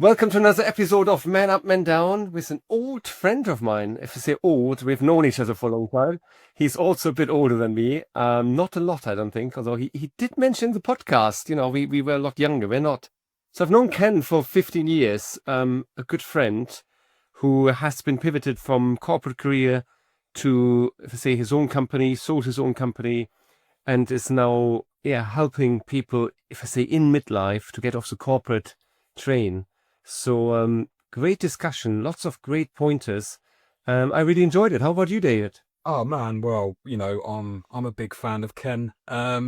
Welcome to another episode of Man Up, Man Down with an old friend of mine. If you say old, we've known each other for a long time. He's also a bit older than me. Not a lot, I don't think, although he did mention the podcast. We were a lot younger. We're not. So I've known Ken for 15 years, a good friend who has been pivoted from corporate career to, if I say, his own company, sold his own company, and is now, helping people, if I say, in midlife to get off the corporate train. So great discussion, lots of great pointers. I really enjoyed it. How about you, David? Oh man, well, I'm a big fan of Ken. I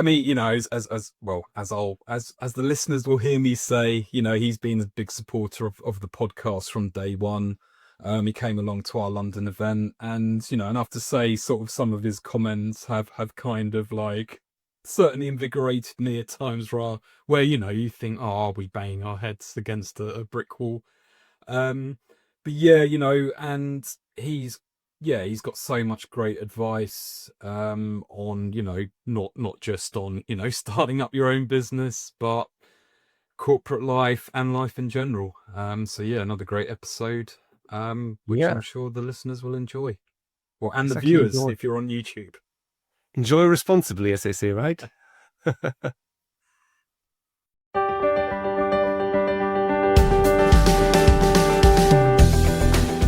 mean, as well as the listeners will hear me say, he's been a big supporter of the podcast from day one. He came along to our London event, and and I have to say, sort of some of his comments have kind of like certainly invigorated me at times, where you think, oh, are we banging our heads against a brick wall? Um, but yeah, and he's he's got so much great advice on, not just on, starting up your own business, but corporate life and life in general. So yeah, another great episode, which I'm Yeah, sure the listeners will enjoy. Well, and the exactly. viewers if you're on YouTube. Enjoy responsibly, as they say, right?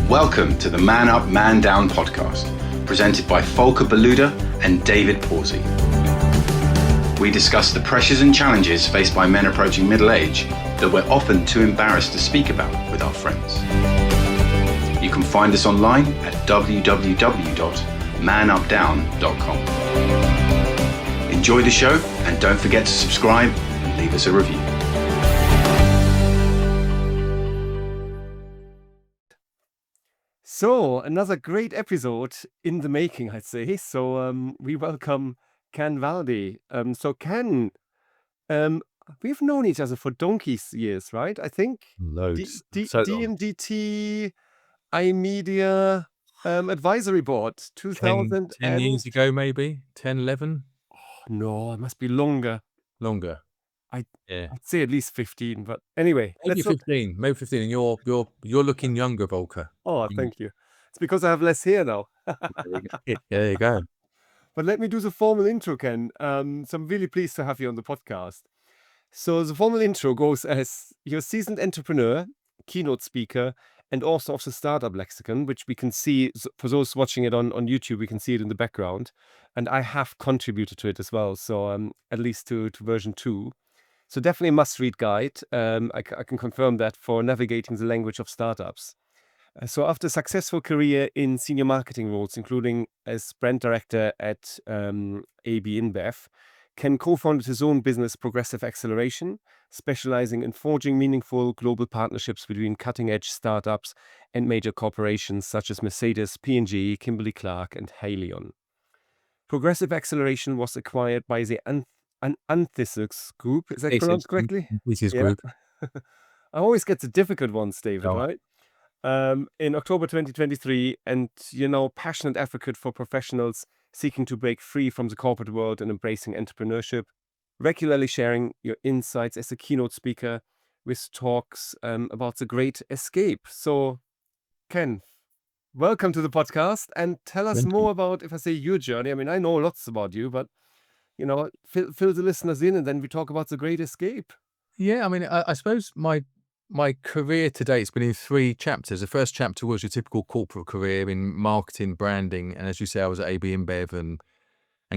Welcome to the Man Up, Man Down podcast, presented by Volker Beluda and David Pawsey. We discuss the pressures and challenges faced by men approaching middle age that we're often too embarrassed to speak about with our friends. You can find us online at www.manupdown.com. Enjoy the show and don't forget to subscribe and leave us a review. So another great episode in the making, I'd say. So we welcome Ken Valledy. So Ken, we've known each other for donkey's years, right? I think Loads. So long. DMDT, iMedia, Advisory Board, 2000 10 years ago, maybe 10, 11, No, it must be longer. longer. I- Yeah, I'd say at least 15, but anyway, maybe let's not. 15, maybe 15. And you're looking younger, Volker. Oh, thank you. It's because I have less hair now. There you go. But let me do the formal intro, Ken. So I'm really pleased to have you on the podcast. So the formal intro goes as you're a seasoned entrepreneur, keynote speaker, and author of the Startup Lexicon, which we can see, for those watching it on YouTube, we can see it in the background. And I have contributed to it as well, so at least to version 2. So definitely a must-read guide. I can confirm that for navigating the language of startups. So after a successful career in senior marketing roles, including as brand director at AB InBev, Ken co-founded his own business, Progressive Acceleration, specializing in forging meaningful global partnerships between cutting-edge startups and major corporations such as Mercedes, P&G, Kimberly-Clark, and Haleon. Progressive Acceleration was acquired by the Anthesix Group. Is that pronounced correctly? This is Yeah. group. I always get the difficult ones, David, Oh. right? In October 2023, and passionate advocate for professionals seeking to break free from the corporate world and embracing entrepreneurship, regularly sharing your insights as a keynote speaker with talks about the great escape. So, Ken, welcome to the podcast, and tell us Thank more you. about, if I say, your journey. I mean, I know lots about you, but fill the listeners in, and then we talk about the great escape. Yeah, I mean, I suppose my career to date has been in 3 chapters. The first chapter was your typical corporate career in marketing, branding, and as you say, I was at AB InBev and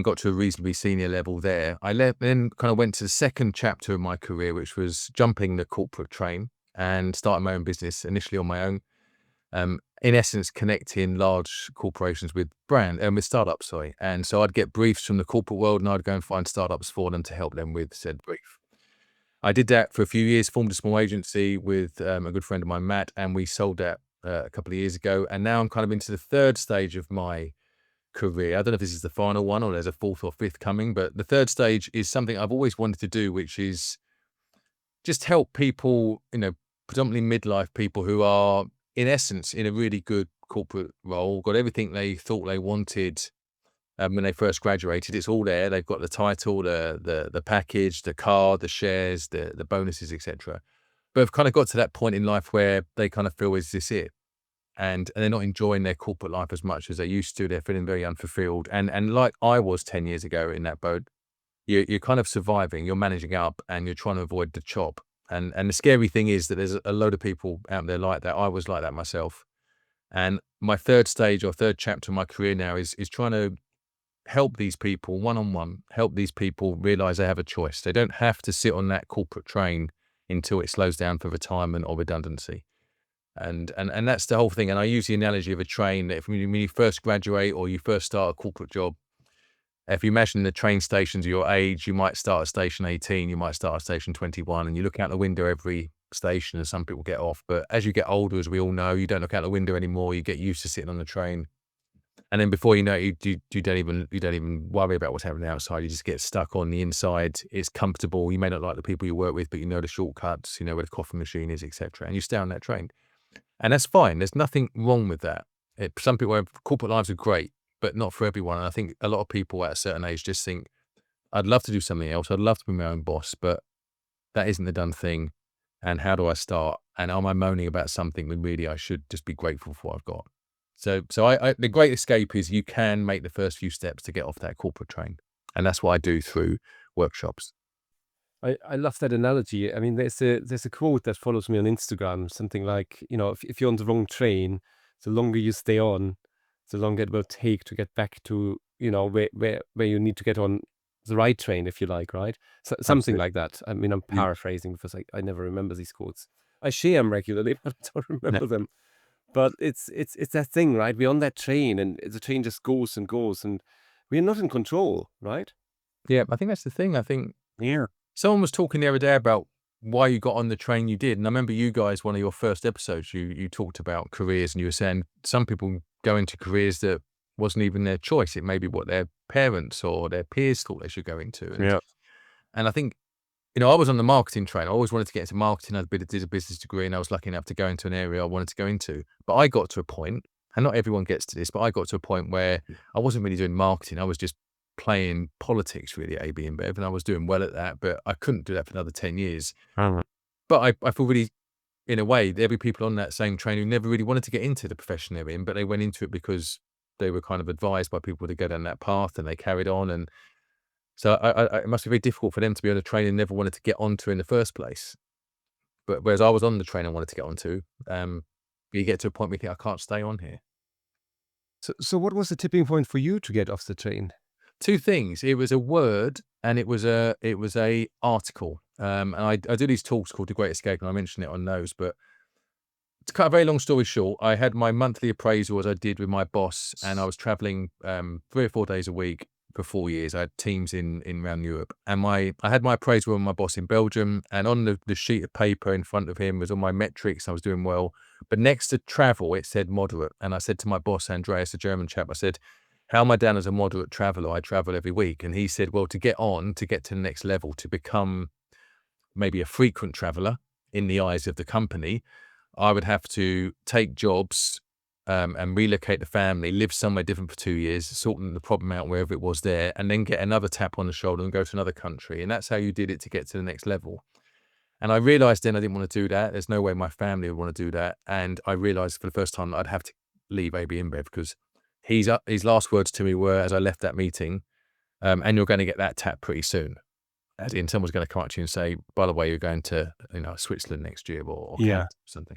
got to a reasonably senior level there. I then kind of went to the second chapter of my career, which was jumping the corporate train and starting my own business, initially on my own. In essence, connecting large corporations with with startups, sorry. And so I'd get briefs from the corporate world and I'd go and find startups for them to help them with said brief. I did that for a few years, formed a small agency with a good friend of mine, Matt, and we sold that a couple of years ago. And now I'm kind of into the third stage of my career. I don't know if this is the final one or there's a 4th or 5th coming, but the third stage is something I've always wanted to do, which is just help people, predominantly midlife people who are, in essence, in a really good corporate role, got everything they thought they wanted when they first graduated. It's all there. They've got the title, the package, the car, the shares, the bonuses, etc. but have kind of got to that point in life where they kind of feel, is this it? And they're not enjoying their corporate life as much as they used to. They're feeling very unfulfilled. And like I was 10 years ago in that boat, you're kind of surviving, you're managing up, and you're trying to avoid the chop. And the scary thing is that there's a load of people out there like that. I was like that myself. And my third stage or third chapter of my career now is trying to help these people one-on-one, help these people realize they have a choice. They don't have to sit on that corporate train until it slows down for retirement or redundancy. And that's the whole thing. And I use the analogy of a train that when you first graduate or you first start a corporate job, if you imagine the train stations of your age, you might start at station 18, you might start at station 21, and you look out the window every station and some people get off. But as you get older, as we all know, you don't look out the window anymore. You get used to sitting on the train. And then before you know it, you don't even worry about what's happening outside. You just get stuck on the inside. It's comfortable. You may not like the people you work with, but you know the shortcuts, you know where the coffee machine is, etc. And you stay on that train. And that's fine. There's nothing wrong with that. Some people have corporate lives are great, but not for everyone. And I think a lot of people at a certain age just think, I'd love to do something else. I'd love to be my own boss, but that isn't the done thing. And how do I start? And am I moaning about something when really I should just be grateful for what I've got? So the great escape is you can make the first few steps to get off that corporate train. And that's what I do through workshops. I love that analogy. I mean, there's a quote that follows me on Instagram, something like, if you're on the wrong train, the longer you stay on, the longer it will take to get back to, where you need to get on the right train, if you like, right? So, something Absolutely. like that. I mean, I'm paraphrasing because I never remember these quotes. I share them regularly, but I don't remember them. But it's that thing, right? We're on that train and the train just goes and goes and we're not in control, right? Yeah, I think that's the thing. I think Yeah. someone was talking the other day about why you got on the train you did. And I remember you guys, one of your first episodes, you talked about careers and you were saying some people go into careers that wasn't even their choice. It may be what their parents or their peers thought they should go into. And I think, I was on the marketing train. I always wanted to get into marketing. I did a business degree and I was lucky enough to go into an area I wanted to go into. But I got to a point, and not everyone gets to this, but I got to a point where I wasn't really doing marketing. I was just playing politics really at AB InBev, and I was doing well at that, but I couldn't do that for another 10 years. But I feel really, in a way, there'll be people on that same train who never really wanted to get into the profession they're in, but they went into it because they were kind of advised by people to go down that path and they carried on. And so it must be very difficult for them to be on a train and never wanted to get onto in the first place. But whereas I was on the train I wanted to get onto, you get to a point where you think, I can't stay on here. So what was the tipping point for you to get off the train? Two things. It was a word and it was a article. And I do these talks called The Great Escape, and I mention it on those. But to cut a very long story short, I had my monthly appraisal as I did with my boss, and I was traveling 3 or 4 days a week for 4 years. I had teams in around Europe, and I had my appraisal with my boss in Belgium, and on the sheet of paper in front of him was all my metrics. I was doing well, but next to travel it said moderate. And I said to my boss Andreas, a German chap, I said, how am I down as a moderate traveler? I travel every week. And he said, well, to get to the next level, to become maybe a frequent traveler in the eyes of the company, I would have to take jobs and relocate the family, live somewhere different for 2 years, sort the problem out wherever it was there, and then get another tap on the shoulder and go to another country. And that's how you did it to get to the next level. And I realized then I didn't want to do that. There's no way my family would want to do that. And I realized for the first time that I'd have to leave AB InBev, because his last words to me were, as I left that meeting, and you're going to get that tap pretty soon. As in, someone's going to come up to you and say, by the way, you're going to Switzerland next year or Canada or something.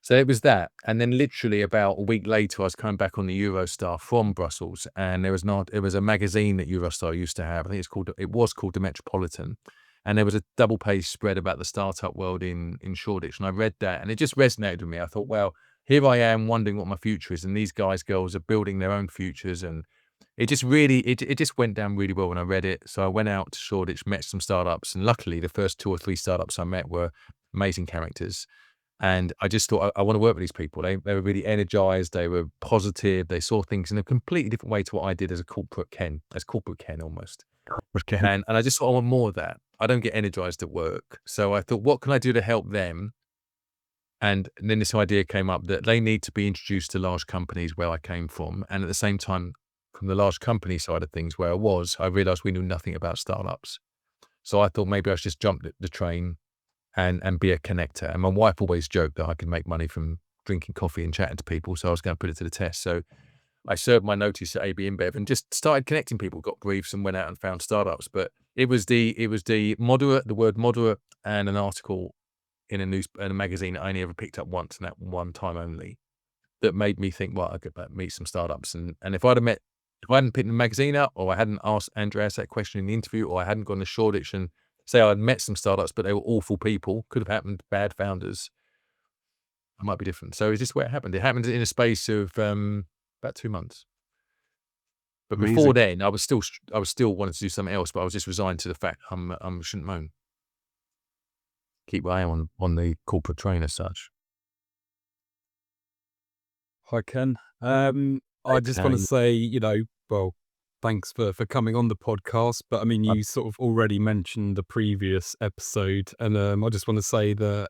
So it was that. And then literally about a week later, I was coming back on the Eurostar from Brussels, and there was a magazine that Eurostar used to have. I think it was called The Metropolitan. And there was a double page spread about the startup world in Shoreditch. And I read that and it just resonated with me. I thought, well, here I am wondering what my future is. And these girls are building their own futures. And it just really, it just went down really well when I read it. So I went out to Shoreditch, met some startups. And luckily the first 2 or 3 startups I met were amazing characters. And I just thought, I want to work with these people. They were really energized. They were positive. They saw things in a completely different way to what I did as corporate Ken almost. And I just thought, I want more of that. I don't get energized at work. So I thought, what can I do to help them? And then this idea came up that they need to be introduced to large companies where I came from. And at the same time, from the large company side of things where I realized we knew nothing about startups. So I thought maybe I should just jump the train and be a connector. And my wife always joked that I could make money from drinking coffee and chatting to people, so I was going to put it to the test. So I served my notice at AB InBev and just started connecting people, got briefs, and went out and found startups. But it was the word moderate, and an article in a magazine that I only ever picked up once, and that one time only, that made me think, well, I could meet some startups. And if I hadn't picked the magazine up, or I hadn't asked Andreas that question in the interview, or I hadn't gone to Shoreditch and say I'd met some startups, but they were awful people, could have happened, bad founders, it might be different. So it's just where it happened. It happened in a space of about 2 months. But before then, I was still wanting to do something else, but I was just resigned to the fact I shouldn't moan. Keep my eye on the corporate train as such. Hi, Ken. I just want to say, well, thanks for coming on the podcast. But I mean, you sort of already mentioned the previous episode, and I just want to say that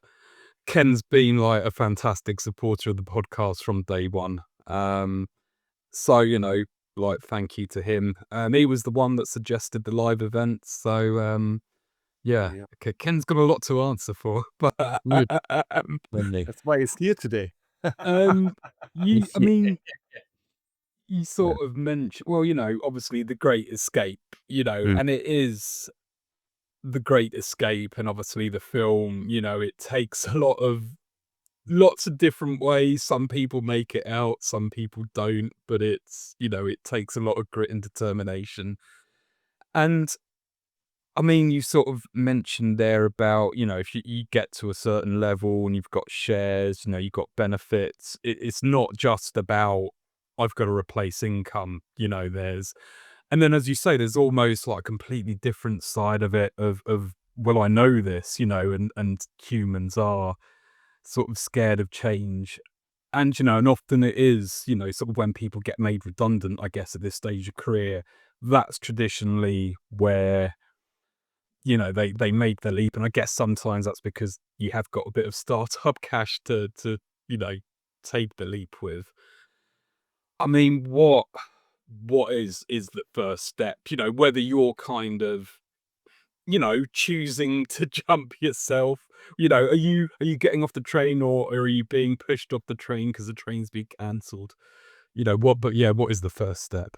Ken's been like a fantastic supporter of the podcast from day one. So, like, thank you to him. He was the one that suggested the live event. So, yeah, okay, Ken's got a lot to answer for. But That's why he's here today. I mean, you sort of mentioned, well, obviously the Great Escape, and it is the Great Escape, and obviously the film, it takes lots of different ways. Some people make it out, some people don't, but it's, it takes a lot of grit and determination. And I mean, you sort of mentioned there about, if you get to a certain level and you've got shares, you've got benefits, it's not just about, I've got to replace income, and then, as you say, there's almost like a completely different side of it of, well, I know this, and humans are sort of scared of change. And, and often it is, sort of when people get made redundant, I guess, at this stage of career, that's traditionally where, they made the leap. And I guess sometimes that's because you have got a bit of startup cash to take the leap with. I mean, what is the first step? Whether you're kind of, choosing to jump yourself, are you getting off the train, or are you being pushed off the train because the train's been cancelled? What is the first step?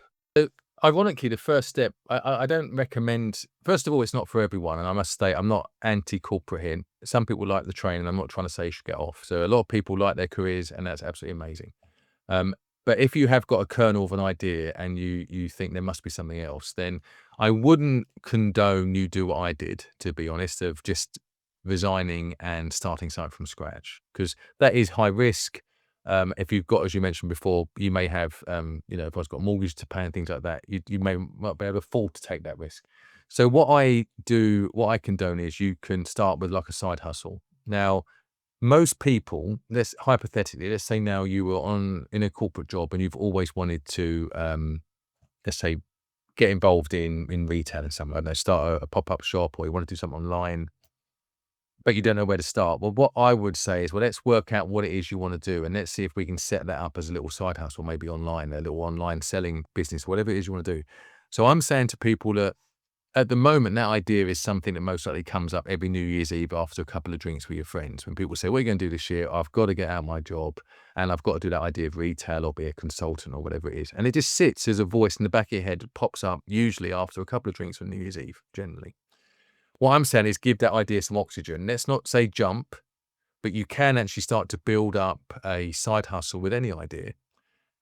Ironically, the first step, I don't recommend. First of all, it's not for everyone, and I must say I'm not anti-corporate here. Some people like the train, and I'm not trying to say you should get off. So a lot of people like their careers, and that's absolutely amazing. But if you have got a kernel of an idea and you think there must be something else, then I wouldn't condone you do what I did, to be honest, of just resigning and starting something from scratch, because that is high risk. If you've got, as you mentioned before, you may have, if I've got a mortgage to pay and things like that, you may not be able to afford to take that risk. So what I condone is you can start with like a side hustle. Now, most people, let's say now you were in a corporate job and you've always wanted to, let's say, get involved in retail and something. I don't know, start a pop-up shop, or you want to do something online, but you don't know where to start. Well, what I would say is, well, let's work out what it is you want to do, and let's see if we can set that up as a little side hustle, maybe online, a little online selling business, whatever it is you want to do. So I'm saying to people that at the moment, that idea is something that most likely comes up every New Year's Eve after a couple of drinks with your friends. When people say, what are you going to do this year? I've got to get out of my job, and I've got to do that idea of retail or be a consultant or whatever it is. And it just sits as a voice in the back of your head, pops up usually after a couple of drinks on New Year's Eve, generally. What I'm saying is give that idea some oxygen. Let's not say jump, but you can actually start to build up a side hustle with any idea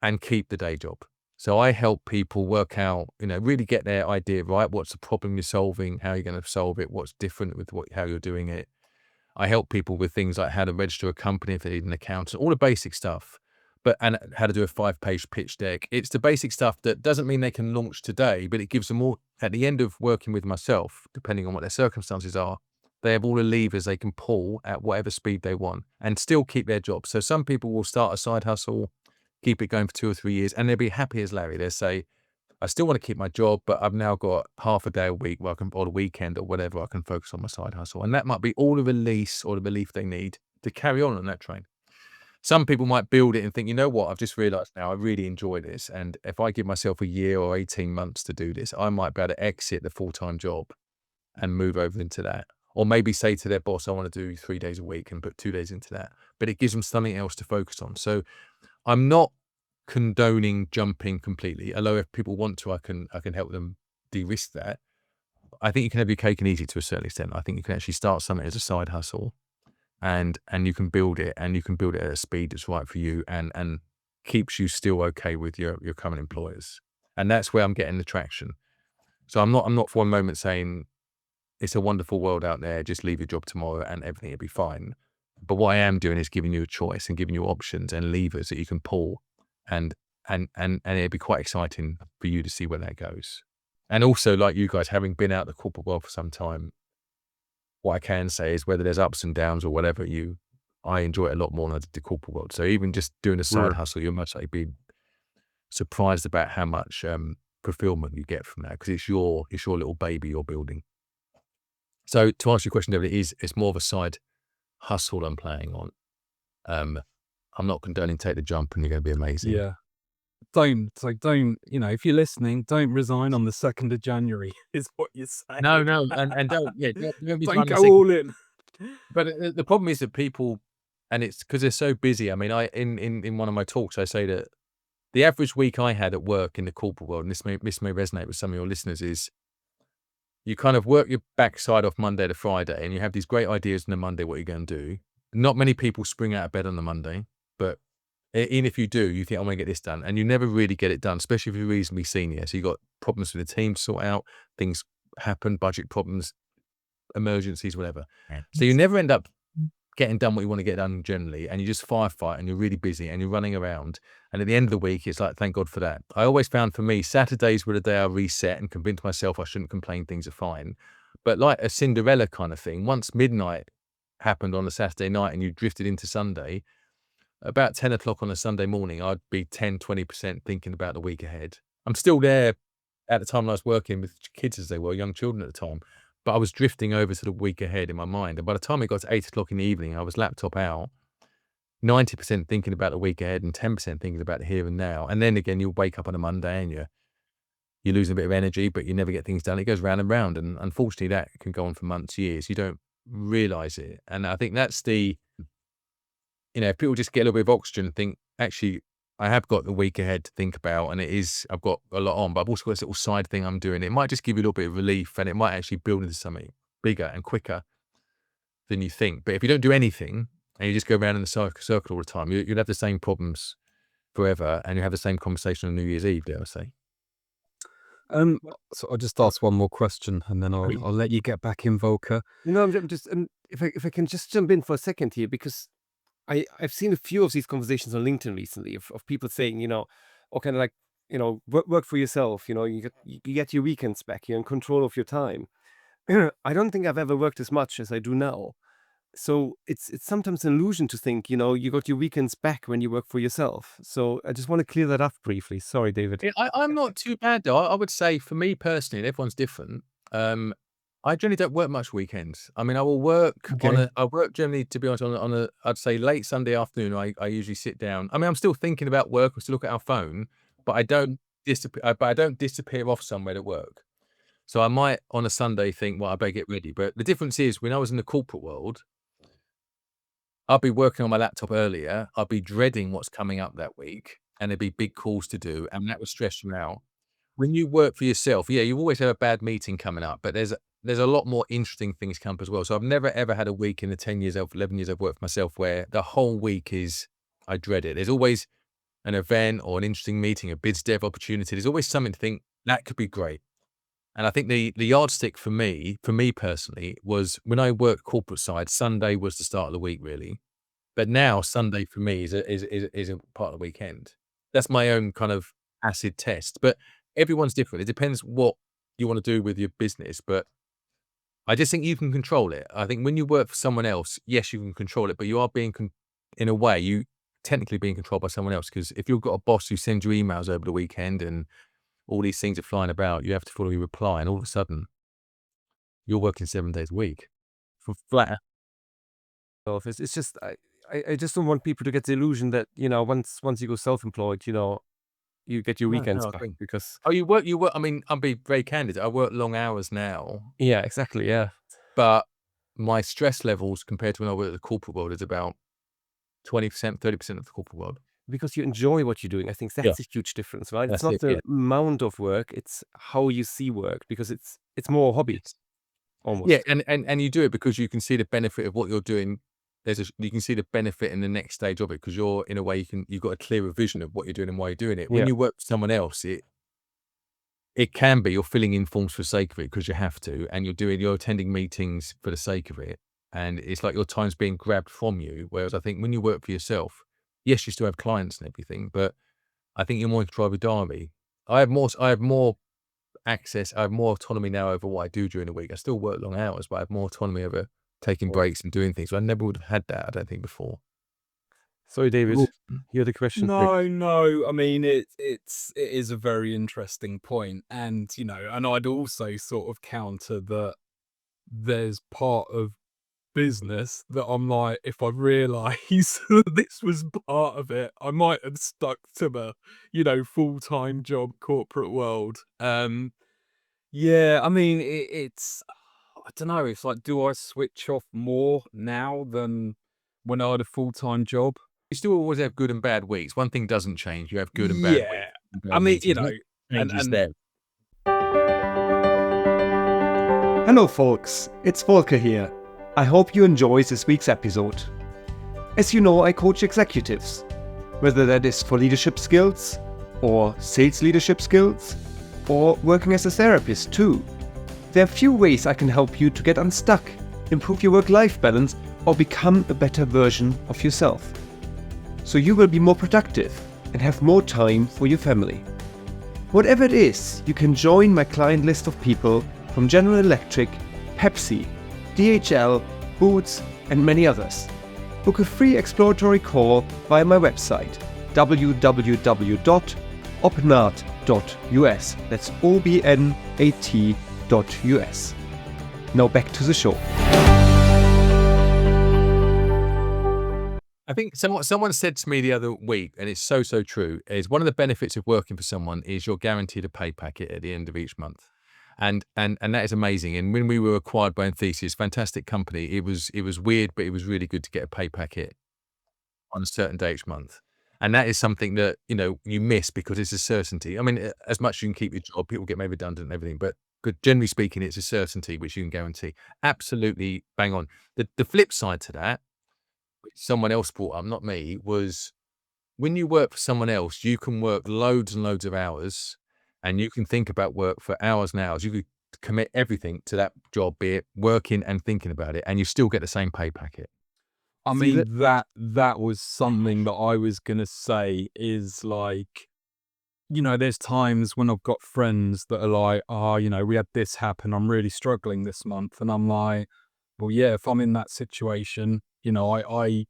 and keep the day job. So I help people work out, really get their idea right. What's the problem you're solving? How are you going to solve it? What's different with how you're doing it? I help people with things like how to register a company if they need an accountant, all the basic stuff, and how to do a 5-page pitch deck. It's the basic stuff that doesn't mean they can launch today, but it gives them all, at the end of working with myself, depending on what their circumstances are, they have all the levers they can pull at whatever speed they want and still keep their job. So some people will start a side hustle, keep it going for 2 or 3 years, and they'll be happy as Larry. They'll say, I still want to keep my job, but I've now got half a day a week or the weekend or whatever, I can focus on my side hustle. And that might be all the release or the relief they need to carry on that train. Some people might build it and think, you know what, I've just realized now I really enjoy this. And if I give myself a year or 18 months to do this, I might be able to exit the full-time job and move over into that. or maybe say to their boss, I want to do 3 days a week and put 2 days into that, but it gives them something else to focus on. So I'm not condoning jumping completely, although if people want to, I can help them de-risk that. I think you can have your cake and eat it to a certain extent. I think you can actually start something as a side hustle, and you can build it, and you can build it at a speed that's right for you, and keeps you still okay with your current employers. And that's where I'm getting the traction. So I'm not for one moment saying it's a wonderful world out there, just leave your job tomorrow and everything will be fine. But what I am doing is giving you a choice and giving you options and levers that you can pull, and it'd be quite exciting for you to see where that goes. And also, like you guys, having been out the corporate world for some time, what I can say is whether there's ups and downs or whatever, I enjoy it a lot more than I did the corporate world. So even just doing a side hustle, you're much like be surprised about how much fulfillment you get from that, because it's your little baby you're building. So to answer your question, David, it's more of a side hustle I'm playing on. I'm not condoning take the jump and you're going to be amazing. Yeah. Don't, if you're listening, don't resign on the 2nd of January is what you're saying. No, and don't be don't go all in. But the problem is that people, and it's because they're so busy. I mean, in one of my talks, I say that the average week I had at work in the corporate world, and this may resonate with some of your listeners, is you kind of work your backside off Monday to Friday, and you have these great ideas on the Monday what you're going to do. Not many people spring out of bed on the Monday, but even if you do, you think, I'm going to get this done, and you never really get it done, especially if you're reasonably senior. So you've got problems with the team to sort out, things happen, budget problems, emergencies, whatever. So you never end up getting done what you want to get done generally, and you just firefight, and you're really busy, and you're running around. And at the end of the week, it's like, thank God for that. I always found for me, Saturdays were the day I reset and convinced myself I shouldn't complain, things are fine. But like a Cinderella kind of thing, once midnight happened on a Saturday night and you drifted into Sunday, about 10 o'clock on a Sunday morning, I'd be 10, 20% thinking about the week ahead. I'm still there at the time when I was working with kids as they were, young children at the time, but I was drifting over to the week ahead in my mind. And by the time it got to 8 o'clock in the evening, I was laptop out, 90% thinking about the week ahead and 10% thinking about the here and now. And then again, you'll wake up on a Monday and you're losing a bit of energy, but you never get things done. It goes round and round. And unfortunately, that can go on for months, years. You don't realize it. And I think that's if people just get a little bit of oxygen and think, actually, I have got the week ahead to think about, and I've got a lot on, but I've also got this little side thing I'm doing. It might just give you a little bit of relief, and it might actually build into something bigger and quicker than you think. But if you don't do anything and you just go around in the circle all the time, you'll have the same problems forever, and you have the same conversation on New Year's Eve, dare I say. So I'll just ask one more question, and then I'll let you get back in, Volker. I'm just if I can just jump in for a second here, because I've seen a few of these conversations on LinkedIn recently of people saying, or kind of like, work for yourself, you get your weekends back, you're in control of your time. I don't think I've ever worked as much as I do now. So it's sometimes an illusion to think, you got your weekends back when you work for yourself. So I just want to clear that up briefly. Sorry, David. Yeah, I'm not too bad though. I would say for me personally, and everyone's different. I generally don't work much weekends. I mean, I will work I work generally, to be honest, on I'd say late Sunday afternoon. I usually sit down. I mean, I'm still thinking about work. I still look at our phone, but I don't disappear off somewhere to work. So I might on a Sunday think, well, I better get ready. But the difference is when I was in the corporate world, I'd be working on my laptop earlier. I'd be dreading what's coming up that week, and there'd be big calls to do, and that would stress you out. When you work for yourself, yeah, you always have a bad meeting coming up, but there's a lot more interesting things come up as well. So I've never ever had a week in the 11 years I've worked for myself where the whole week I dread it. There's always an event or an interesting meeting, a biz dev opportunity. There's always something to think that could be great. And I think the yardstick for me personally, was when I worked corporate side, Sunday was the start of the week really. But now Sunday for me is a part of the weekend. That's my own kind of acid test. But everyone's different. It depends what you want to do with your business. But I just think you can control it. I think when you work for someone else, yes, you can control it, but you are in a way, you technically being controlled by someone else. Because if you've got a boss who sends you emails over the weekend and all these things are flying about, you have to follow your reply, and all of a sudden you're working 7 days a week for flat. It's just I just don't want people to get the illusion that once you go self-employed, you get your weekends I back, think- because Oh, you work. I mean, I'll be very candid. I work long hours now, yeah, exactly, yeah. but my stress levels compared to when I worked at the corporate world is about 20%, 30% of the corporate world. Because you enjoy what you're doing. I think Yeah. that's a huge difference, right? It's That's not it, the yeah. amount of work, it's how you see work, because it's more a hobby Yes. almost. Yeah, and you do it because you can see the benefit of what you're doing. You can see the benefit in the next stage of it, because you're, in a way, you've got a clearer vision of what you're doing and why you're doing it. When Yeah. you work for someone else, it can be you're filling in forms for the sake of it because you have to, and you're attending meetings for the sake of it, and it's like your time's being grabbed from you. Whereas I think when you work for yourself, yes, you still have clients and everything, but I think you're more in control of your diary. I have more access. I have more autonomy now over what I do during the week. I still work long hours, but I have more autonomy over taking breaks and doing things. So I never would have had that, I don't think, before. Sorry, David, Well, you had a question? No. I mean, it is a very interesting point, and and I'd also sort of counter that there's part of business that I'm like, if I realise that this was part of it, I might have stuck to the full-time job corporate world. Yeah, I mean, it's I don't know. It's like, do I switch off more now than when I had a full-time job? You still always have good and bad weeks. One thing doesn't change. You have good and bad weeks. Yeah, And I bad mean, meetings. What and changes and there? Hello folks, it's Volker here. I hope you enjoy this week's episode. As you know, I coach executives, whether that is for leadership skills, or sales leadership skills, or working as a therapist too. There are few ways I can help you to get unstuck, improve your work-life balance, or become a better version of yourself. So you will be more productive and have more time for your family. Whatever it is, you can join my client list of people from General Electric, Pepsi, DHL, Boots, and many others. Book a free exploratory call via my website www.obnat.us. That's OBNAT.us. Now back to the show. I think someone said to me the other week, and it's so true, is one of the benefits of working for someone is you're guaranteed a pay packet at the end of each month. And that is amazing. And when we were acquired by Enthesis, fantastic company, it was weird, but it was really good to get a pay packet on a certain day each month. And that is something that, you miss because it's a certainty. I mean, as much as you can keep your job, people get made redundant and everything, but generally speaking, it's a certainty which you can guarantee. Absolutely bang on. The flip side to that, which someone else brought up, not me, was when you work for someone else, you can work loads and loads of hours, and you can think about work for hours and hours. You could commit everything to that job, be it working and thinking about it, and you still get the same pay packet. I See mean, that was something that I was gonna say is like, there's times when I've got friends that are like, oh, we had this happen. I'm really struggling this month, and I'm like, well, yeah, if I'm in that situation, I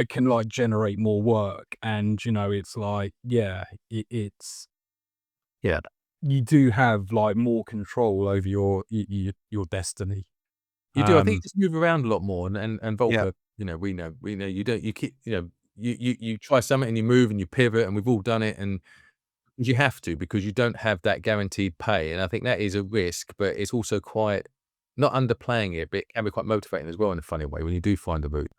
can like generate more work, and it's like, yeah, it's Yeah. you do have like more control over your destiny. You do. I think you just move around a lot more, and Volker, Yeah. we know you don't. You keep, you try something and you move and you pivot, and we've all done it, and you have to because you don't have that guaranteed pay, and I think that is a risk, but it's also quite not underplaying it, but it can be quite motivating as well in a funny way when you do find a route.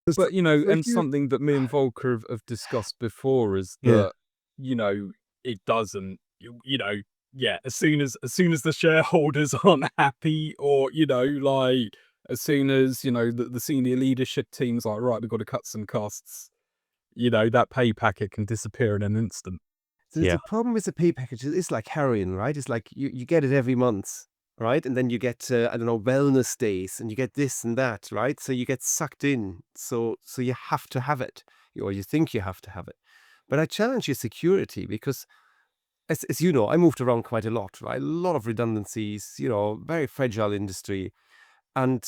But if and you- something that me and Volker have discussed before is Yeah. that it doesn't. Yeah. As soon as the shareholders aren't happy, or like as soon as the senior leadership team's like, right, we've got to cut some costs. That pay packet can disappear in an instant. The problem with the pay packages is like heroin, right? It's like you get it every month, right? And then you get, I don't know, wellness days, and you get this and that, right? So you get sucked in. So you have to have it, or you think you have to have it. But I challenge your security because, as you know, I moved around quite a lot, right? A lot of redundancies, very fragile industry. And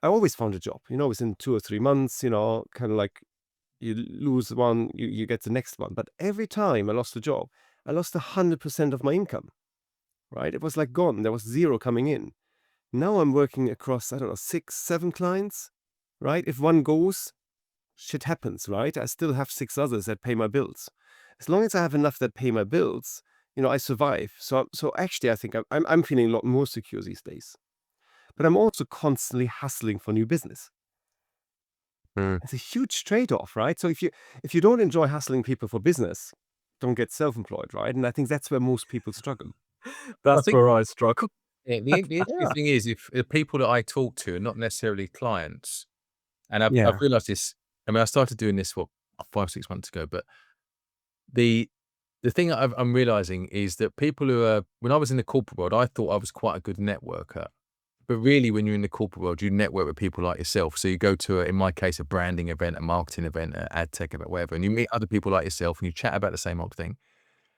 I always found a job, within 2 or 3 months, kind of like you lose one, you get the next one. But every time I lost a job, I lost 100% of my income, right? It was like gone. There was zero coming in. Now I'm working across, I don't know, 6, 7 clients, right? If one goes, shit happens, right? I still have 6 others that pay my bills. As long as I have enough that pay my bills, I survive. So actually, I think I'm feeling a lot more secure these days. but I'm also constantly hustling for new business. It's a huge trade-off, right? So if you don't enjoy hustling people for business, don't get self-employed, right? And I think that's where most people struggle. That's think- where I struggle. The interesting thing is, if the people that I talk to are not necessarily clients, and I've realized this. I mean, I started doing this 5-6 months ago, but the thing I'm realizing is that people who are, when I was in the corporate world, I thought I was quite a good networker. But really, when you're in the corporate world, you network with people like yourself. So you go to, in my case, a branding event, a marketing event, an ad tech event, whatever, and you meet other people like yourself and you chat about the same old thing.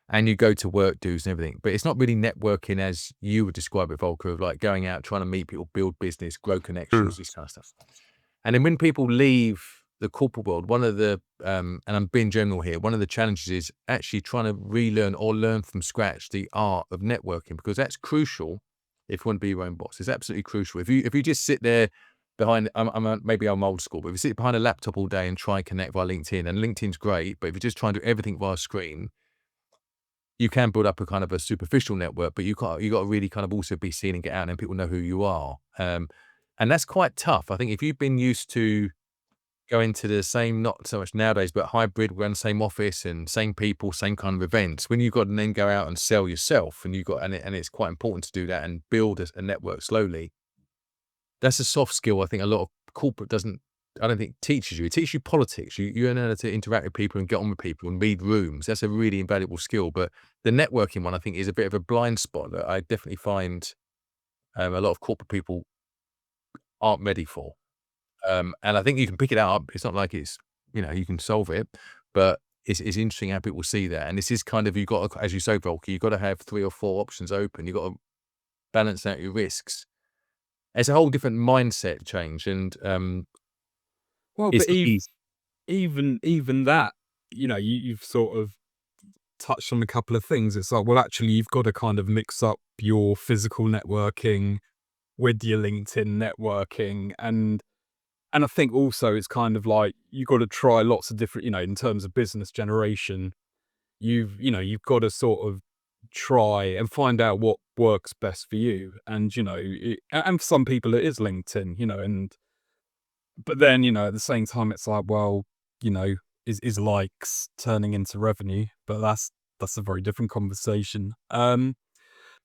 And you go to work dues and everything. But it's not really networking as you would describe it, Volker, of like going out, trying to meet people, build business, grow connections, this kind of stuff. And then when people leave the corporate world, one of the, and I'm being general here, one of the challenges is actually trying to relearn or learn from scratch the art of networking, because that's crucial if you want to be your own boss. It's absolutely crucial. If you just sit there behind, maybe I'm old school, but if you sit behind a laptop all day and try and connect via LinkedIn, and LinkedIn's great, but if you just try and do everything via screen, you can build up a kind of a superficial network, but you got to really kind of also be seen and get out and people know who you are. And that's quite tough. I think if you've been used to going to the same, not so much nowadays, but hybrid, we're in the same office and same people, same kind of events, when you've got to then go out and sell yourself, and and it's quite important to do that and build a network slowly. That's a soft skill I think a lot of corporate I don't think teaches you. It teaches you politics. You learn how to interact with people and get on with people and read rooms. That's a really invaluable skill. But the networking one, I think, is a bit of a blind spot that I definitely find a lot of corporate people aren't ready for. And I think you can pick it up. It's not like it's, you can solve it, but it's interesting how people see that. And this is kind of, you've got to, as you say, Volker, you've got to have 3 or 4 options open. You've got to balance out your risks. It's a whole different mindset change. And Well, it's but not easy. even that, you've sort of touched on a couple of things. It's like, well, actually, you've got to kind of mix up your physical networking with your LinkedIn networking, and I think also it's kind of like you've got to try lots of different, in terms of business generation, you've got to sort of try and find out what works best for you, and and for some people it is LinkedIn, but then at the same time it's like, well, is likes turning into revenue? But that's a very different conversation.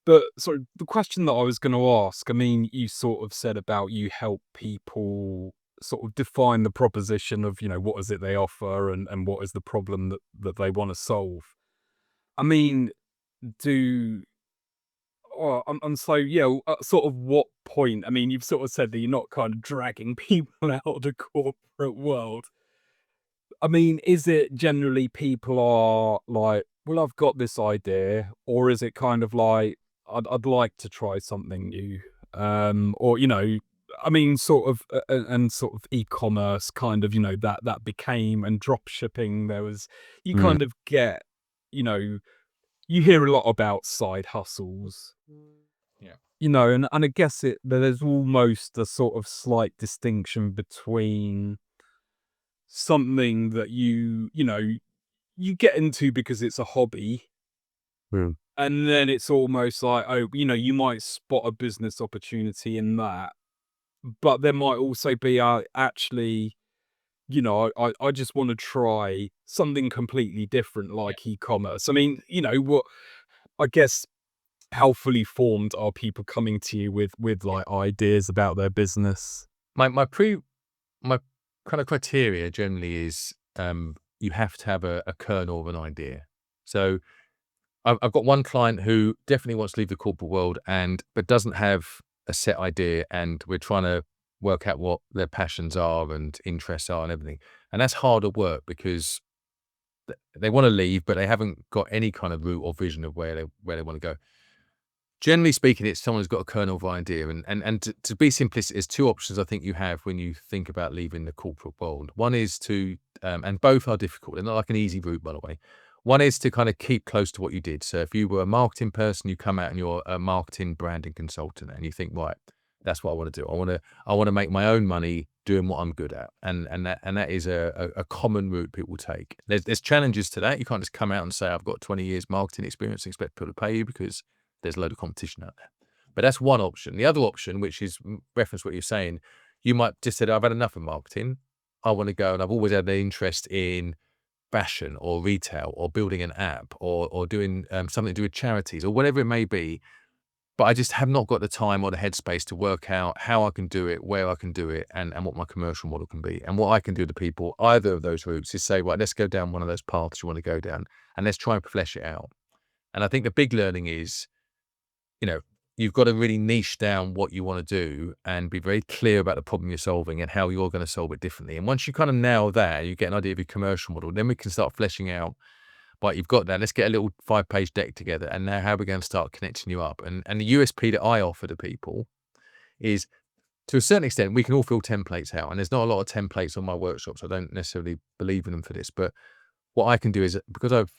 But so the question that I was going to ask, I mean, you sort of said about you help people sort of define the proposition of, what is it they offer, and what is the problem that they want to solve. I mean, so, sort of what point, I mean, you've sort of said that you're not kind of dragging people out of the corporate world. I mean, is it generally people are like, well, I've got this idea, or is it kind of like, I'd like to try something new, or I mean, sort of, and sort of e-commerce kind of, that became, and drop shipping. There was, you kind of get, you hear a lot about side hustles, and I guess there's almost a sort of slight distinction between something that you get into because it's a hobby. And then it's almost like, oh, you might spot a business opportunity in that, but there might also be actually, I just want to try something completely different, like e-commerce. I mean, what, I guess, how fully formed are people coming to you with like ideas about their business? My kind of criteria generally is you have to have a kernel of an idea. So I've got one client who definitely wants to leave the corporate world but doesn't have a set idea, and we're trying to work out what their passions are and interests are and everything. And that's harder work because they want to leave, but they haven't got any kind of route or vision of where they want to go. Generally speaking, it's someone who's got a kernel of idea. And to be simplistic, there's 2 options I think you have when you think about leaving the corporate world. One is to, and both are difficult. They're not like an easy route, by the way. One is to kind of keep close to what you did. So if you were a marketing person, you come out and you're a marketing branding consultant, and you think, right, that's what I want to do. I want to make my own money doing what I'm good at. And that is a common route people take. There's challenges to that. You can't just come out and say, I've got 20 years marketing experience and expect people to pay you, because there's a load of competition out there. But that's one option. The other option, which is reference what you're saying, you might just say, I've had enough of marketing. I want to go, and I've always had an interest in fashion or retail or building an app or doing something to do with charities or whatever it may be. But I just have not got the time or the headspace to work out how I can do it, where I can do it, and what my commercial model can be. And what I can do to people, either of those routes, is say, right, let's go down one of those paths you want to go down, and let's try and flesh it out. And I think the big learning is, you've got to really niche down what you want to do and be very clear about the problem you're solving and how you're going to solve it differently. And once you kind of nail that, you get an idea of your commercial model, then we can start fleshing out, right, you've got that. Let's get a little 5-page deck together. And now how are we going to start connecting you up? And the USP that I offer to people is, to a certain extent, we can all fill templates out. And there's not a lot of templates on my workshops. I don't necessarily believe in them for this. But what I can do is, because I've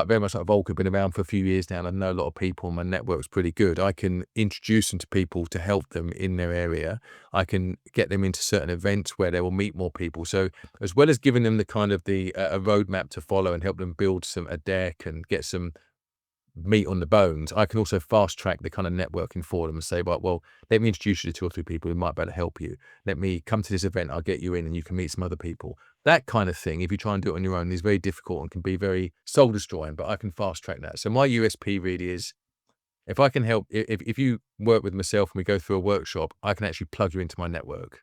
very much like Volker, been around for a few years now, and I know a lot of people, and my network's pretty good. I can introduce them to people to help them in their area. I can get them into certain events where they will meet more people. So as well as giving them the kind of a roadmap to follow and help them build a deck and get some meat on the bones, I can also fast track the kind of networking for them and say, right, well, let me introduce you to 2 or 3 people who might be able to help you. Let me come to this event. I'll get you in and you can meet some other people. That kind of thing, if you try and do it on your own, is very difficult and can be very soul destroying, but I can fast track that. So my USP really is, if I can help, if you work with myself and we go through a workshop, I can actually plug you into my network.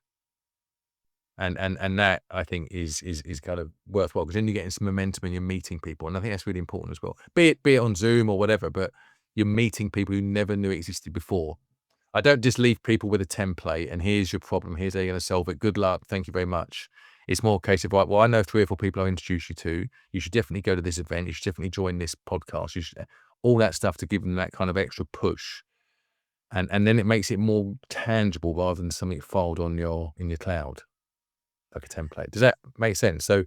And that, I think, is kind of worthwhile, because then you're getting some momentum and you're meeting people. And I think that's really important as well. Be it on Zoom or whatever, but you're meeting people who never knew existed before. I don't just leave people with a template and here's your problem, here's how you're going to solve it. Good luck. Thank you very much. It's more a case of, right, well, I know 3 or 4 people I'll introduce you to. You should definitely go to this event. You should definitely join this podcast. You should, all that stuff to give them that kind of extra push. And then it makes it more tangible rather than something filed in your cloud, like a template. Does that make sense? So,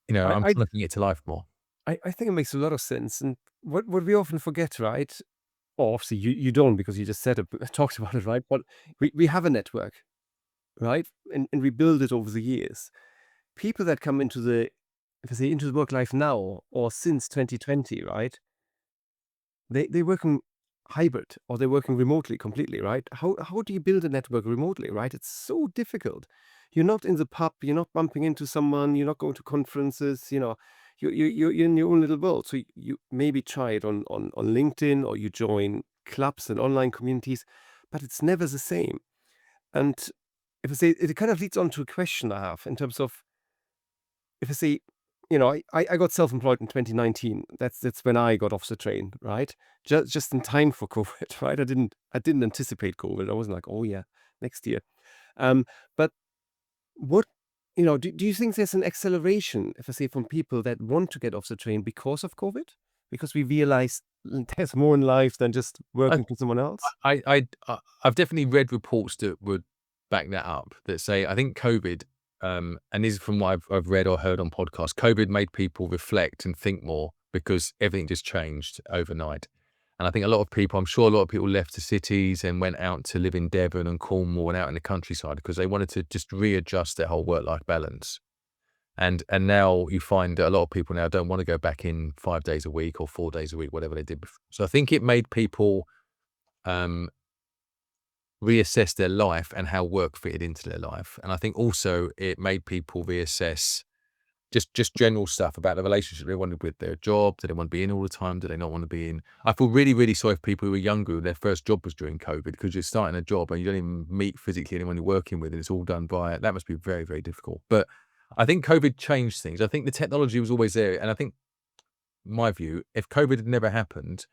I'm trying to bring it to life more. I think it makes a lot of sense. And what we often forget, right? Or obviously you don't, because you just talked about it, right? But we have a network, right? And we build it over the years. People that come into the work life now or since 2020, right? They're working hybrid, or they're working remotely completely, right? How do you build a network remotely, right? It's so difficult. You're not in the pub, you're not bumping into someone, you're not going to conferences, you're in your own little world. So you maybe try it on LinkedIn, or you join clubs and online communities, but it's never the same. And if I say, it kind of leads on to a question I have in terms of, if I say, I got self-employed in 2019. That's when I got off the train, right? Just in time for COVID, right? I didn't anticipate COVID. I wasn't like, oh yeah, next year. But what, do you think there's an acceleration, if I say, from people that want to get off the train because of COVID? Because we realize there's more in life than just working for someone else? I've definitely read reports that would back that up, that say, I think COVID, and this is from what I've read or heard on podcasts, COVID made people reflect and think more because everything just changed overnight. And I think I'm sure a lot of people left the cities and went out to live in Devon and Cornwall and out in the countryside because they wanted to just readjust their whole work-life balance. And now you find that a lot of people now don't want to go back in 5 days a week or 4 days a week, whatever they did before. So I think it made people reassess their life and how work fitted into their life. And I think also it made people reassess just general stuff about the relationship they wanted with their job. Do they want to be in all the time? Do they not want to be in? I feel really, really sorry for people who were younger, who their first job was during COVID, because you're starting a job and you don't even meet physically anyone you're working with, and it's all done via, that must be very, very difficult. But I think COVID changed things. I think the technology was always there. And I think, my view, if COVID had never happened,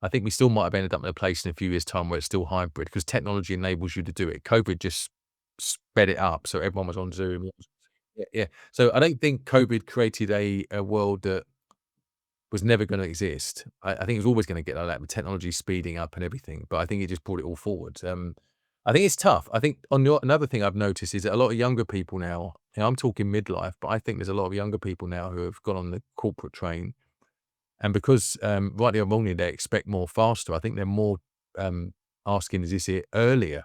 I think we still might have ended up in a place in a few years' time where it's still hybrid, because technology enables you to do it. COVID just sped it up. So everyone was on Zoom. Yeah. So I don't think COVID created a world that was never going to exist. I think it was always going to get like that, with technology speeding up and everything. But I think it just brought it all forward. I think it's tough. I think another thing I've noticed is that a lot of younger people now, I'm talking midlife, but I think there's a lot of younger people now who have gone on the corporate train. And because, rightly or wrongly, they expect more faster, I think they're more asking, is this it earlier,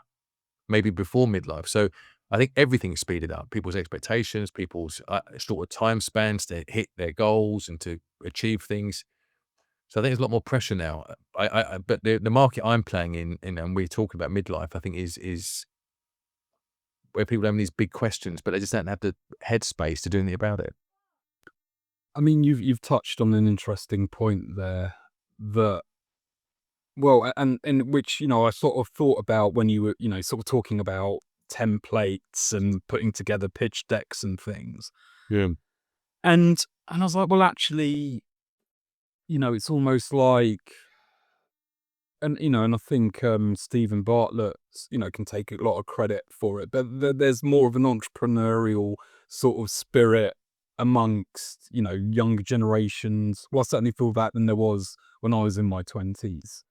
maybe before midlife? So I think everything's speeded up. People's expectations, people's shorter time spans to hit their goals and to achieve things. So I think there's a lot more pressure now. But the market I'm playing in, and we're talking about midlife, I think is where people have these big questions, but they just don't have the headspace to do anything about it. I mean, you've touched on an interesting point there that, well, and which, I sort of thought about when you were, sort of talking about templates and putting together pitch decks and things. Yeah. And I was like, well, actually, it's almost like, and I think Stephen Bartlett, can take a lot of credit for it, but there's more of an entrepreneurial sort of spirit amongst, younger generations. Well, I certainly feel that than there was when I was in my 20s.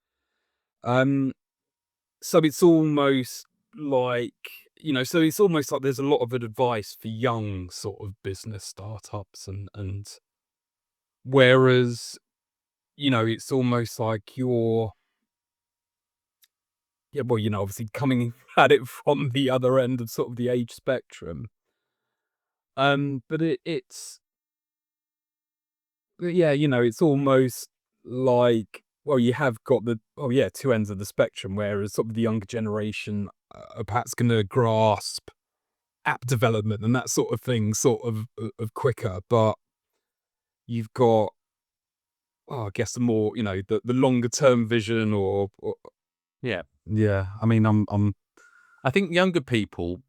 So it's almost like, there's a lot of advice for young sort of business startups and whereas, it's almost like you're, yeah, well, obviously coming at it from the other end of sort of the age spectrum. But yeah, it's almost like, well, you have got two ends of the spectrum, whereas sort of the younger generation are perhaps going to grasp app development and that sort of thing sort of quicker, but you've got, I guess the more, the longer term vision or Yeah. yeah, I mean, I think younger people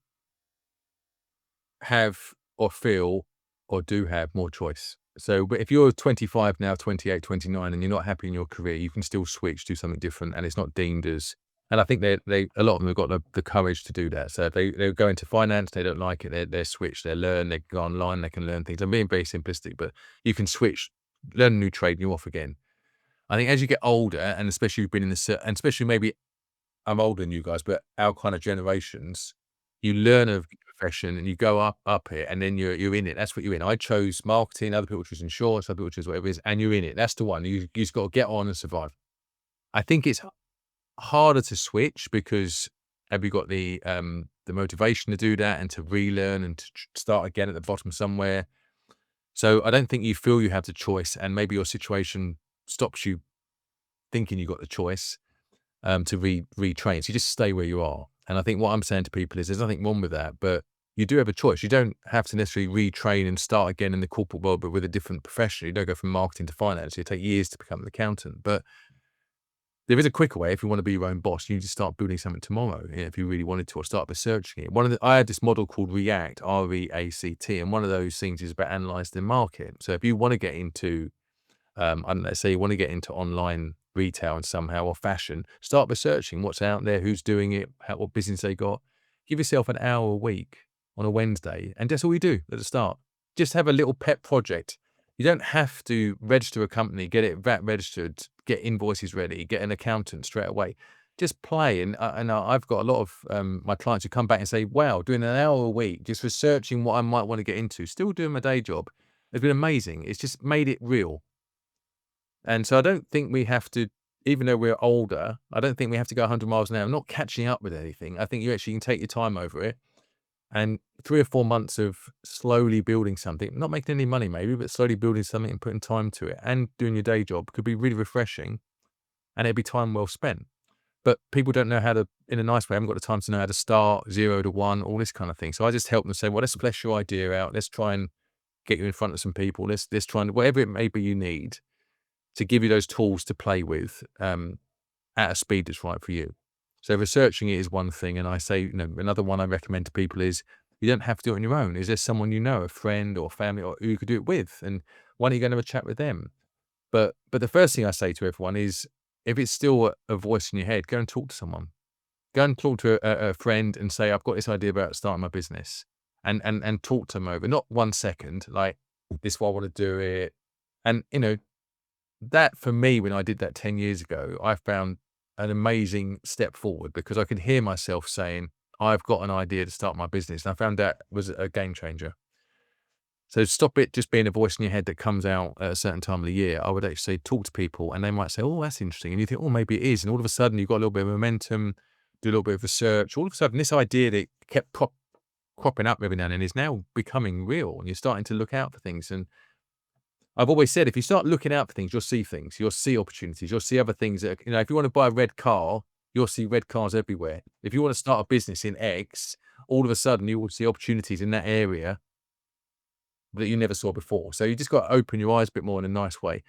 have or feel or do have more choice. So but if you're 25 now, 28, 29, and you're not happy in your career, you can still switch, do something different, and it's not deemed as. And I think they a lot of them have got the courage to do that. So if they go into finance, they don't like it, they switch, they learn, they go online, they can learn things. I'm being very simplistic, but you can switch, learn a new trade, and you're off again. I think as you get older, and especially you've been in and especially maybe I'm older than you guys, but our kind of generations, you learn a profession and you go up it, and then you're in it. That's what you're in. I chose marketing, other people choose insurance, other people choose whatever it is, and you're in it. That's the one. You just got to get on and survive. I think it's harder to switch because have you got the motivation to do that and to relearn and to start again at the bottom somewhere. So I don't think you feel you have the choice, and maybe your situation stops you thinking you got the choice to retrain. So you just stay where you are. And I think what I'm saying to people is there's nothing wrong with that, but you do have a choice. You don't have to necessarily retrain and start again in the corporate world, but with a different profession. You don't go from marketing to finance. It take years to become an accountant. But there is a quicker way if you want to be your own boss. You need to start building something tomorrow, if you really wanted to, or start researching it. I had this model called REACT, R-E-A-C-T, and one of those things is about analyzing the market. So if you want to get into, let's say you want to get into online retail and somehow, or fashion, start researching what's out there, who's doing it, what business they got. Give yourself an hour a week on a Wednesday, and that's all you do at the start. Just have a little pet project. You don't have to register a company, get it VAT registered, get invoices ready, get an accountant straight away. Just play. And I've got a lot of my clients who come back and say, wow, doing an hour a week, just researching what I might want to get into, still doing my day job, has been amazing. It's just made it real. And so I don't think we have to, even though we're older, I don't think we have to go 100 miles an hour. I'm not catching up with anything. I think you actually can take your time over it. And 3 or 4 months of slowly building something, not making any money maybe, but slowly building something and putting time to it and doing your day job could be really refreshing, and it'd be time well spent. But people don't know how to, in a nice way, haven't got the time to know how to start 0 to 1, all this kind of thing. So I just help them say, well, let's flesh your idea out. Let's try and get you in front of some people. Let's try and, whatever it may be you need to give you those tools to play with at a speed that's right for you. So researching it is one thing. And I say, another one I recommend to people is you don't have to do it on your own. Is there someone you know, a friend or family, or who you could do it with? And why don't you go and have a chat with them? But the first thing I say to everyone is, if it's still a voice in your head, go and talk to someone. Go and talk to a friend and say, I've got this idea about starting my business, and talk to them over, not 1 second, like, this is why I want to do it. And, that for me, when I did that 10 years ago, I found an amazing step forward because I could hear myself saying, I've got an idea to start my business. And I found that was a game changer. So stop it just being a voice in your head that comes out at a certain time of the year. I would actually talk to people and they might say, oh, that's interesting. And you think, oh, maybe it is. And all of a sudden you've got a little bit of momentum, do a little bit of research. All of a sudden this idea that kept cropping up every now and then is now becoming real, and you're starting to look out for things. And I've always said, if you start looking out for things, you'll see things, you'll see opportunities, you'll see other things that, if you want to buy a red car, you'll see red cars everywhere. If you want to start a business in X, all of a sudden you will see opportunities in that area that you never saw before. So you just got to open your eyes a bit more in a nice way.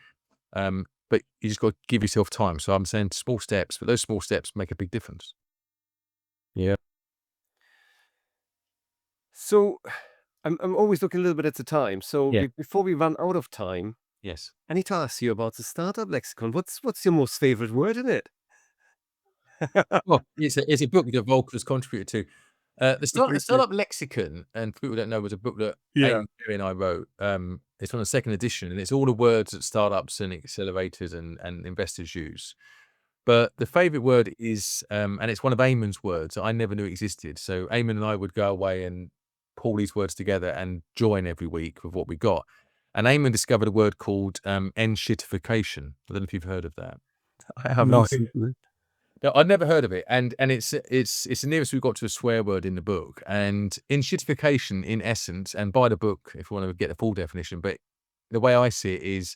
But you just got to give yourself time. So I'm saying small steps, but those small steps make a big difference. Yeah. So I'm always looking a little bit at the time. So Yeah. before we run out of time, Yes. I need to ask you about the startup lexicon. What's your most favorite word in it? Well, it's a book that Volker has contributed to. The Startup Lexicon, and for people who don't know, was a book that Amy and I wrote. It's on the second edition, and it's all the words that startups and accelerators and investors use. But the favorite word is, and it's one of Eamon's words that I never knew existed. So Eamon and I would go away and pull these words together and join every week with what we got. And Eamon discovered a word called enshittification. I don't know if you've heard of that. I haven't. No. No, I'd never heard of it, and it's the nearest we've got to a swear word in the book. And enshittification, in essence, and by the book, if you want to get the full definition, but the way I see it is,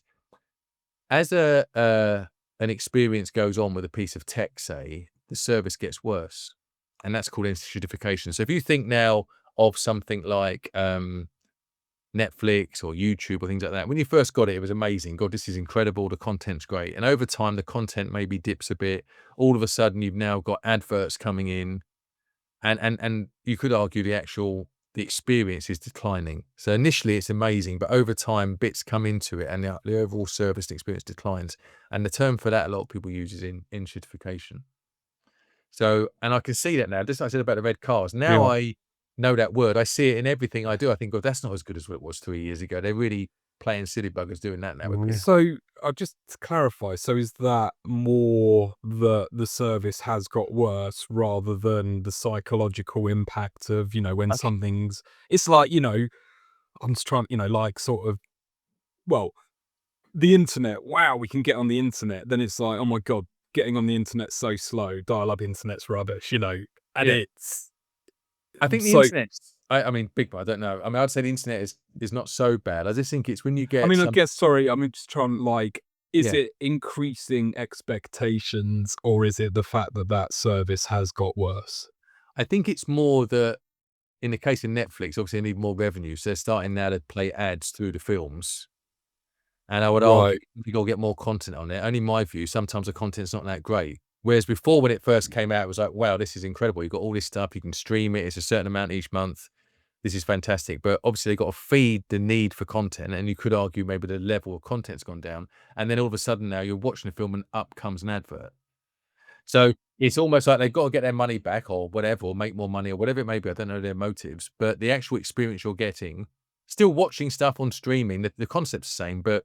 as an experience goes on with a piece of tech, say, the service gets worse, and that's called enshittification. So if you think now of something like Netflix or YouTube or things like that. When you first got it, it was amazing. God, this is incredible. The content's great. And over time, the content maybe dips a bit. All of a sudden, you've now got adverts coming in, and you could argue the experience is declining. So initially, it's amazing, but over time, bits come into it, and the overall service experience declines. And the term for that a lot of people use is enshittification. So, and I can see that now. Just like I said about the red cars. Now I know that word. I see it in everything I do. I think, God, that's not as good as what it was 3 years ago. They're really playing silly buggers doing that now. So just to clarify, so is that more the service has got worse rather than the psychological impact of, when something's, it's like, I'm just trying, like sort of, well, the internet, wow, we can get on the internet. Then it's like, oh my God, getting on the internet's so slow. Dial-up internet's rubbish, and it's, I think the internet, I mean, big one, I don't know. I mean, I'd say the internet is not so bad. I just think it's when you get. I mean, I guess, sorry, I'm just trying, is it increasing expectations, or is it the fact that service has got worse? I think it's more that, in the case of Netflix, obviously they need more revenue. So they're starting now to play ads through the films. And I would argue you got to get more content on it. Only my view, sometimes the content's not that great. Whereas before, when it first came out, it was like, wow, this is incredible. You've got all this stuff. You can stream it. It's a certain amount each month. This is fantastic. But obviously, they've got to feed the need for content. And you could argue maybe the level of content's gone down. And then all of a sudden now you're watching a film and up comes an advert. So it's almost like they've got to get their money back or whatever, or make more money or whatever it may be. I don't know their motives. But the actual experience you're getting, still watching stuff on streaming, the concept's the same, but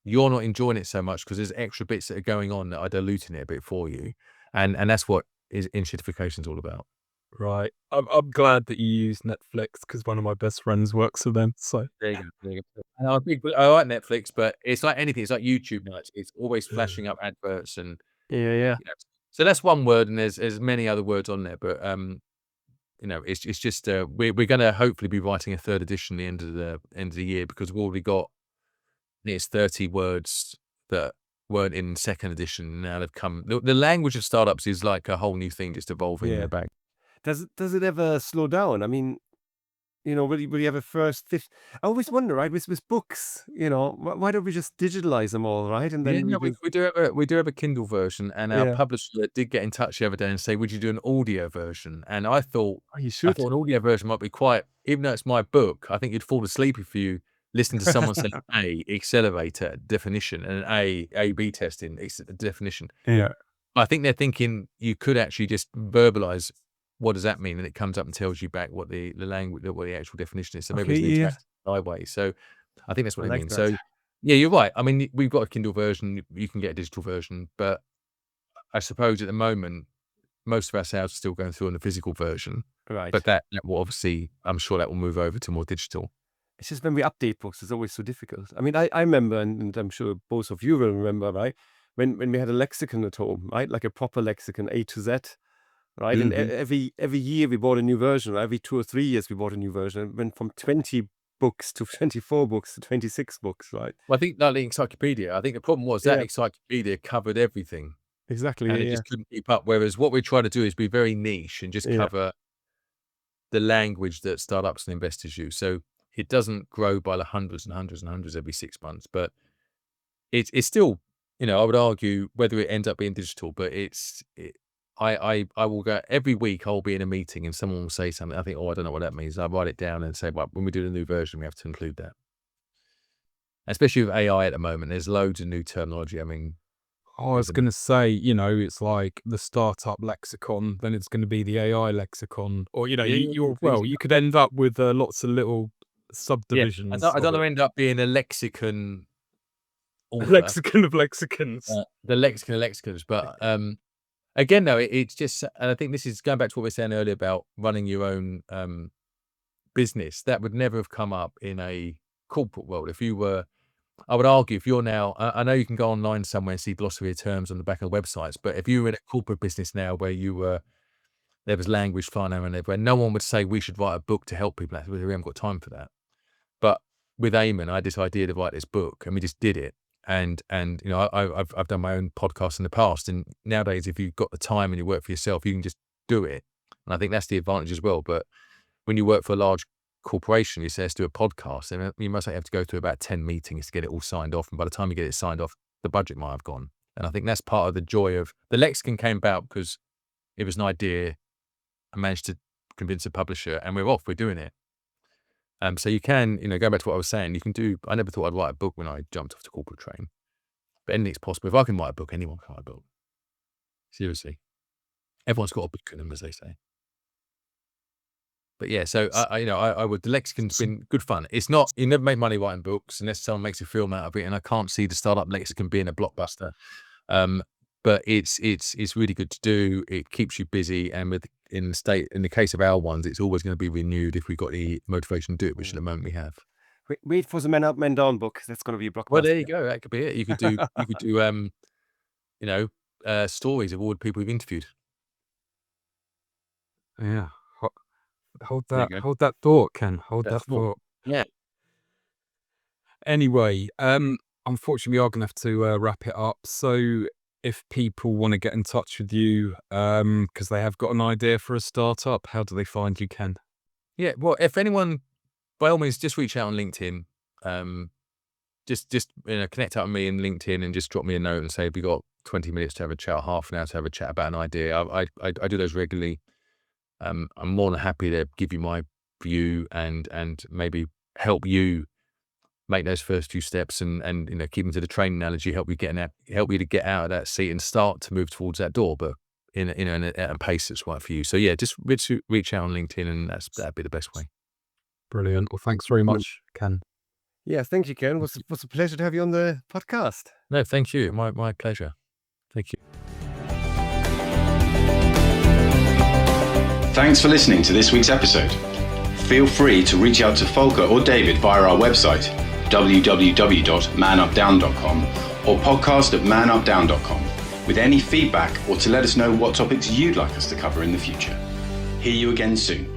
you're not enjoying it so much because there's extra bits that are going on that are diluting it a bit for you. And that's what enshittification is all about. Right. I'm glad that you use Netflix because one of my best friends works for them. So there you go. And I like Netflix, but it's like anything. It's like YouTube now. It's always flashing up adverts and So that's one word, and there's many other words on there. But it's just we're going to hopefully be writing a third edition at the end of the year because we've already got. It's 30 words that weren't in second edition. Now they've come. The language of startups is like a whole new thing, just evolving in the back. Does it ever slow down? I mean, will you have a first, fifth? I always wonder, right, with books, why don't we just digitalize them all, right? And then we do have a Kindle version, and our publisher did get in touch the other day and say, would you do an audio version? And I thought, you should. I thought an audio version might be quite, even though it's my book, I think you'd fall asleep if you listen to someone say A, accelerator definition, and A/B testing definition. Yeah. I think they're thinking you could actually just verbalize what does that mean, and it comes up and tells you back what the language, what the actual definition is. So maybe it's an interactive way. So I think that's what it means. So yeah, you're right. I mean, we've got a Kindle version. You can get a digital version, but I suppose at the moment most of our sales are still going through on the physical version. Right. But that will obviously, I'm sure that will move over to more digital. It's just when we update books, it's always so difficult. I mean, I remember, and I'm sure both of you will remember, right? When we had a lexicon at home, right? Like a proper lexicon, A to Z, right? And every year we bought a new version, or every 2 or 3 years we bought a new version. It went from 20 books to 24 books to 26 books, right? Well, I think like the encyclopedia, I think the problem was that Yeah. encyclopedia covered everything Exactly. and it Yeah. just couldn't keep up. Whereas what we try to do is be very niche and just Yeah. cover the language that startups and investors use. So it doesn't grow by the hundreds and hundreds and hundreds every 6 months, but it's still, I would argue whether it ends up being digital, but I will go every week. I'll be in a meeting and someone will say something. I think, I don't know what that means. I write it down and say, well, when we do the new version, we have to include that. Especially with AI at the moment, there's loads of new terminology. I mean, I was going to say, it's like the startup lexicon, then it's going to be the AI lexicon, or you could end up with lots of little subdivisions. I don't end up being a lexicon. Author. Lexicon of lexicons. The lexicon of lexicons, but again, though, it's just, and I think this is going back to what we were saying earlier about running your own business. That would never have come up in a corporate world. If you were, I would argue, if you're now, I know you can go online somewhere and see glossary of terms on the back of websites, but if you were in a corporate business now where there was language flying around everywhere, no one would say we should write a book to help people. We haven't got time for that. But with Eamon, I had this idea to write this book, and we just did it. And I've done my own podcast in the past, and nowadays, if you've got the time and you work for yourself, you can just do it. And I think that's the advantage as well. But when you work for a large corporation, you say, let's do a podcast, and you must have to go through about 10 meetings to get it all signed off. And by the time you get it signed off, the budget might have gone. And I think that's part of the joy of the lexicon came about because it was an idea. I managed to convince a publisher, and we're doing it. So you can, go back to what I was saying, I never thought I'd write a book when I jumped off the corporate train, but anything's possible. If I can write a book, anyone can write a book. Seriously. Everyone's got a book in them, as they say. But yeah, so the lexicon's been good fun. It's not, you never make money writing books unless someone makes a film out of it. And I can't see the startup lexicon being a blockbuster. But it's really good to do. It keeps you busy. And in the case of our ones, it's always going to be renewed if we've got the motivation to do it, which at the moment we have. Wait for the Men Up, Men Down book. That's going to be a blockbuster. Well, there you go. That could be it. You could do, stories of all the people we've interviewed. Yeah. Hold that thought, Ken. Hold that thought. Yeah. Anyway, unfortunately, we are going to have to wrap it up. So if people want to get in touch with you because they have got an idea for a startup, how do they find you, Ken? Yeah, well, if anyone, by all means, just reach out on LinkedIn. Just connect up with me in LinkedIn and just drop me a note and say, have you got 20 minutes to have a chat, half an hour to have a chat about an idea? I do those regularly. I'm more than happy to give you my view and maybe help you make those first few steps and keeping to the train analogy, help you to get out of that seat and start to move towards that door, but at a pace that's right for you. So yeah, just reach out on LinkedIn, and that'd be the best way. Brilliant. Well, thanks very much, Ken. Yeah, thank you, Ken. It was a pleasure to have you on the podcast. No, thank you. My pleasure. Thank you. Thanks for listening to this week's episode. Feel free to reach out to Volker or David via our website, www.manupdown.com or podcast@manupdown.com, with any feedback or to let us know what topics you'd like us to cover in the future. Hear you again soon.